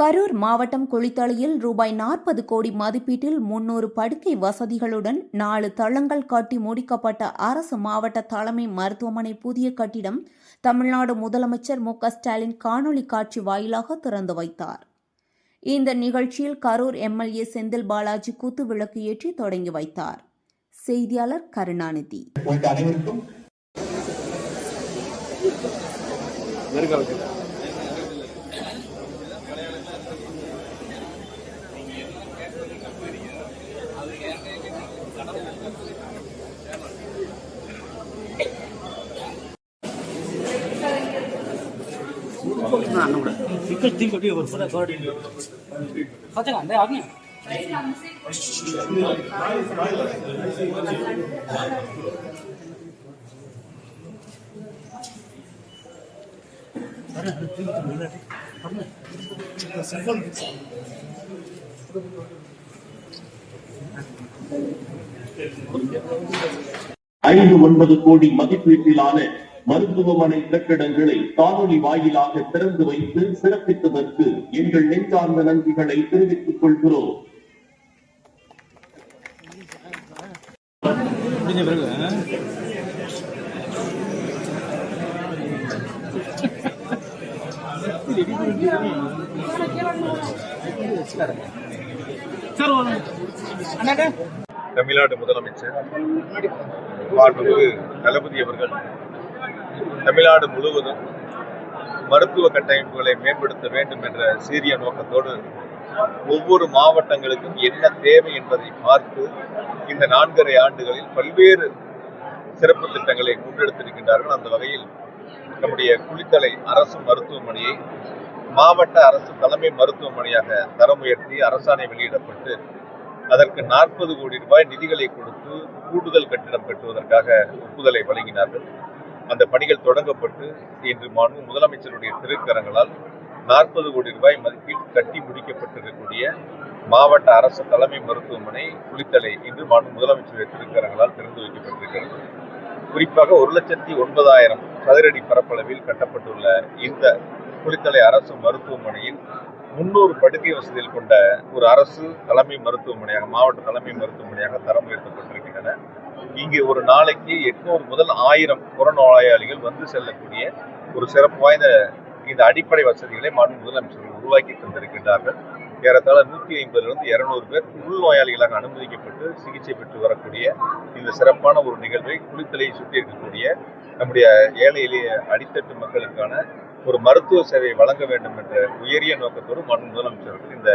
கரூர் மாவட்டம் குளித்தலையில் ரூபாய் 40 கோடி மதிப்பீட்டில் 300 படுக்கை வசதிகளுடன் 4 தளங்கள் கட்டி முடிக்கப்பட்ட அரசு மாவட்ட தலைமை மருத்துவமனை புதிய கட்டிடம் தமிழ்நாடு முதலமைச்சர் மு.க.ஸ்டாலின் காணொலி காட்சி வாயிலாக திறந்து வைத்தார். இந்த நிகழ்ச்சியில் கரூர் எம்எல்ஏ செந்தில் பாலாஜி குத்து விளக்கு ஏற்றி தொடங்கி வைத்தார். செய்தியாளர் கருணாநிதி. $59 கோடி மதிப்பீட்டிலான மருத்துவமனை கட்டடங்களை காணொலி வாயிலாக திறந்து வைத்து சிறப்பித்ததற்கு எங்கள் நெஞ்சார்ந்த நன்றிகளை தெரிவித்துக் கொள்கிறோம். தமிழ்நாடு முதலமைச்சர் மாண்புமிகு தளபதி அவர்கள் தமிழ்நாடு முழுவதும் மருத்துவ கட்டமைப்புகளை மேம்படுத்த வேண்டும் என்ற சீரிய நோக்கத்தோடு ஒவ்வொரு மாவட்டங்களுக்கும் என்ன தேவை என்பதை பார்த்து இந்த 4.5 ஆண்டுகளில் பல்வேறு சிறப்பு திட்டங்களை முன்னெடுத்திருக்கின்றார்கள். அந்த வகையில் நம்முடைய குளித்தலை அரசு மருத்துவமனையை மாவட்ட அரசு தலைமை மருத்துவமனையாக தரம் உயர்த்தி அரசாணை வெளியிடப்பட்டு அதற்கு 40 கோடி ரூபாய் நிதிகளை கொடுத்து கூடுதல் கட்டிடம் கட்டுவதற்காக ஒப்புதலை வழங்கினார்கள். அந்த பணிகள் தொடங்கப்பட்டு இன்று மாண்பு முதலமைச்சருடைய திருக்கரங்களால் 40 கோடி ரூபாய் மதிப்பில் கட்டி முடிக்கப்பட்டிருக்கக்கூடிய மாவட்ட அரசு தலைமை மருத்துவமனை குளித்தலை இன்று மாண்பு முதலமைச்சருடைய திருக்கரங்களால் திறந்து வைக்கப்பட்டிருக்கிறது. குறிப்பாக 1,09,000 சதுரடி பரப்பளவில் கட்டப்பட்டுள்ள இந்த குளித்தலை அரசு மருத்துவமனையில் 300 படுக்கை வசதிகள் கொண்ட ஒரு அரசு தலைமை மருத்துவமனையாக மாவட்ட தலைமை மருத்துவமனையாக தரம் உயர்த்தப்பட்டிருக்கின்றன. இங்கு ஒரு நாளைக்கு 800 முதல் 1000 புறநோயாளிகள் வந்து செல்லக்கூடிய ஒரு சிறப்பு வாய்ந்த இந்த அடிப்படை வசதிகளை மாண்பு முதலமைச்சர்கள் உருவாக்கி தந்திருக்கின்றார்கள். ஏறத்தாழ 150 200 பேர் உள்நோயாளிகளாக அனுமதிக்கப்பட்டு சிகிச்சை பெற்று வரக்கூடிய இந்த சிறப்பான ஒரு நிகழ்வை குளித்தலையை சுற்றி இருக்கக்கூடிய நம்முடைய ஏழை எளிய அடித்தட்டு மக்களுக்கான ஒரு மருத்துவ சேவை வழங்க வேண்டும் என்ற உயரிய நோக்கத்தோடு மாண்பு முதலமைச்சர்கள் இந்த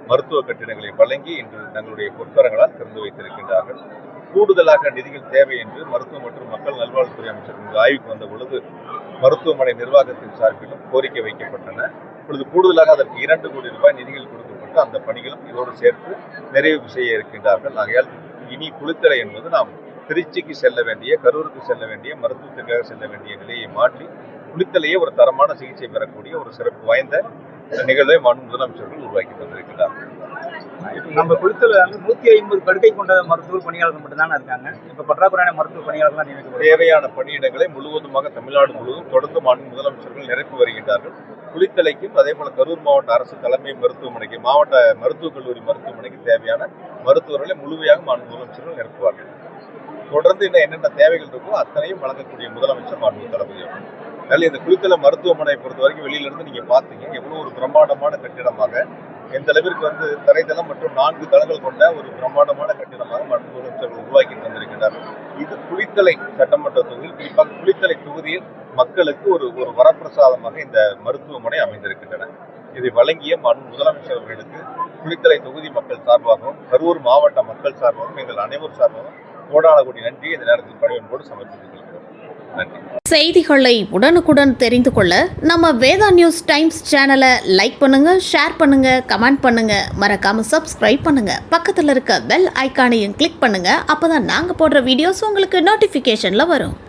மருத்துவ கட்டிடங்களை வழங்கி இன்று தங்களுடைய பொற்கரங்களால் திறந்து வைத்திருக்கின்றார்கள். கூடுதலாக நிதிகள் தேவை என்று மருத்துவ மற்றும் மக்கள் நல்வாழ்வுத்துறை அமைச்சர் ஆய்வுக்கு வந்த பொழுது மருத்துவமனை நிர்வாகத்தின் சார்பிலும் கோரிக்கை வைக்கப்பட்டன. இப்பொழுது கூடுதலாக அதற்கு 2 கோடி ரூபாய் நிதிகள் கொடுக்கப்பட்டு அந்த பணிகளும் இதோடு சேர்த்து நிறைவு செய்ய இருக்கின்றார்கள். ஆகையால் இனி குளித்தலை என்பது நாம் திருச்சிக்கு செல்ல வேண்டிய, கரூருக்கு செல்ல வேண்டிய, மருத்துவத்திற்காக செல்ல வேண்டிய நிலையை மாற்றி குளித்தலையே ஒரு தரமான சிகிச்சை பெறக்கூடிய ஒரு சிறப்பு வாய்ந்த நிகழ்வை மாண்பு முதலமைச்சர்கள் உருவாக்கி தந்திருக்கிறார்கள். நம்ம குளித்தல 150 படுக்கை கொண்ட மருத்துவ பணியாளர்கள் மட்டும்தானே இருக்காங்க. இப்ப பற்றாக்குறையான மருத்துவ பணியாளர்கள் நியமிக்க தேவையான பணியிடங்களை முழுவதுமாக தமிழ்நாடு முழுவதும் தொடர்ந்து மாண்பு முதலமைச்சர்கள் நிரப்பி வருகின்றார்கள். குளித்தலைக்கும் அதே போல கரூர் மாவட்ட அரசு தலைமை மருத்துவமனைக்கு, மாவட்ட மருத்துவக் கல்லூரி மருத்துவமனைக்கு தேவையான மருத்துவர்களை முழுமையாக மாண்பு முதலமைச்சர்கள் நிரப்புவார்கள். தொடர்ந்து இன்னும் என்னென்ன தேவைகள் இருக்கோ அத்தனையும் வழங்கக்கூடிய முதலமைச்சர் மாண்பு தளபதி அவர்கள். அதனால இந்த குளித்தலை மருத்துவமனை பொறுத்த வரைக்கும் வெளியிலிருந்து நீங்க பாத்தீங்க எவ்வளவு ஒரு பிரம்மாண்டமான கட்டிடமாக, எந்த அளவிற்கு தரைத்தளம் மற்றும் 4 தளங்கள் கொண்ட ஒரு பிரம்மாண்டமான கட்டிடமாக மாண்பு முதலமைச்சர்கள் உருவாக்கி தந்திருக்கிறார்கள். இது குளித்தலை சட்டமன்ற தொகுதியில், குறிப்பாக குளித்தலை தொகுதியில் மக்களுக்கு ஒரு வரப்பிரசாதமாக இந்த மருத்துவமனை அமைந்திருக்கின்றன. இதை வழங்கிய மாண்பு முதலமைச்சர் அவர்களுக்கு குளித்தலை தொகுதி மக்கள் சார்பாகவும் கரூர் மாவட்ட மக்கள் சார்பாகவும் எங்கள் அனைவர் சார்பாகவும் கோடான கோடி நன்றி இந்த நேரத்தில் பணிவன்போடு சமர்ப்பித்துக் கொள்கிறோம். நன்றி. செய்திகளை உடனுக்குடன் தெரிந்து கொள்ள நம்ம வேதா நியூஸ் டைம்ஸ் சேனலை லைக் பண்ணுங்க, ஷேர் பண்ணுங்க, கமெண்ட் பண்ணுங்க, மறக்காம சப்ஸ்கிரைப் பண்ணுங்க. பக்கத்தில் இருக்க பெல் ஐக்கானையும் கிளிக் பண்ணுங்க. அப்பதான் நாங்க போடுற வீடியோஸ் உங்களுக்கு நோட்டிபிகேஷன்ல வரும்.